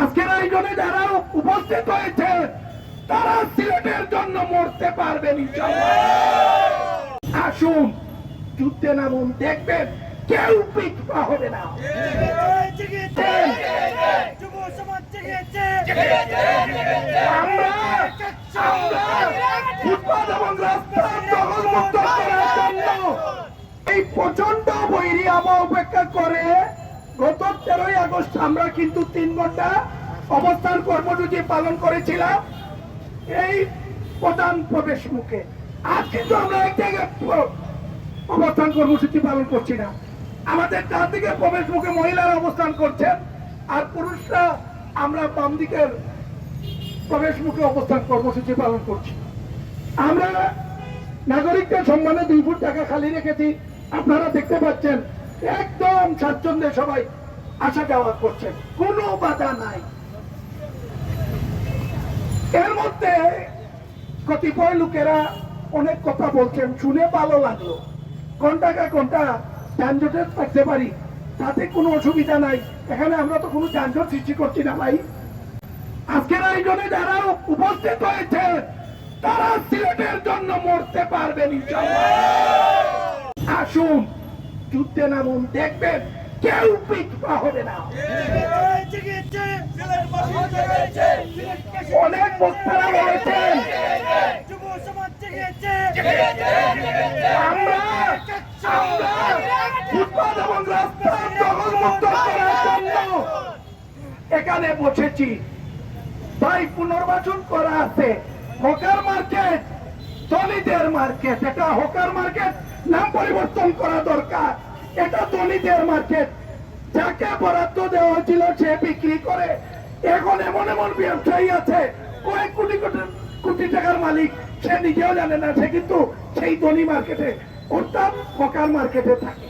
আজকের আয়োজনে যারা উপস্থিত হয়েছে তারা সিলেটের জন্য মরতে পারবেন ইনশাআল্লাহ। আসুন যুদ্ধে নামুন, দেখবেন কেউ পিছপা হবে না। আমরা ফুটপাত এবং রাস্তা দখলমুক্ত করার জন্য এই প্রচন্ড বৈরী আবহাওয়া উপেক্ষা করে গত 13ই আগস্ট আমরা কিন্তু 3 ঘন্টা অবস্থান কর্মসূচি পালন করেছিলাম এই প্রধান প্রবেশ মুখে। আজ কিন্তু আমরা এক জায়গায় অবস্থান কর্মসূচি পালন করছি না। আমাদের ডান দিকে প্রবেশ মুখে মহিলারা অবস্থান করছেন, আর পুরুষরা আমরা বাম দিকের প্রবেশ মুখে অবস্থান কর্মসূচি পালন করছি। আমরা নাগরিকদের সম্মানে 2 ফুট জায়গা খালি রেখেছি, আপনারা দেখতে পাচ্ছেন একদম স্বাচ্ছন্দ্যে সবাই আসা যাওয়া করছেন, কোনো বাধা নাই। এর মধ্যে কতিপয় লোকেরা অনেক কথা বলছেন, শুনে ভালো লাগলো। ঘন্টা যানজটে থাকতে পারি, তাতে কোনো অসুবিধা নাই। এখানে আমরা তো কোনো যানজট সৃষ্টি করছি না ভাই। আজকের আয়োজনে যারা উপস্থিত হয়েছে তারা সিলেটের জন্য মরতে পারবেন ইনশাআল্লাহ। আসুন যুদ্ধে নামুন, দেখবেন কেউ পিছপা হবে না। অনেক বক্তারা বলেছেন আমরা ফুটপাত এবং রাস্তা দখলমুক্ত করার জন্য এখানে বসেছি। ভাই পুনর্বাসন করা আছে। হকার মার্কেট, ধনীদের মার্কেট, এটা হকার মার্কেট নাম পরিবর্তন করা দরকার। এটা ধনীদের মার্কেট। যাকে বরাদ্দ দেওয়া হয়েছিল সে বিক্রি করে। এখন এমন এমন ব্যবসায়ী আছে কয়েক কোটি টাকার মালিক, সে নিজেও জানে না, সে কিন্তু সেই ধনী মার্কেটে অর্থাৎ হকার মার্কেটে থাকে।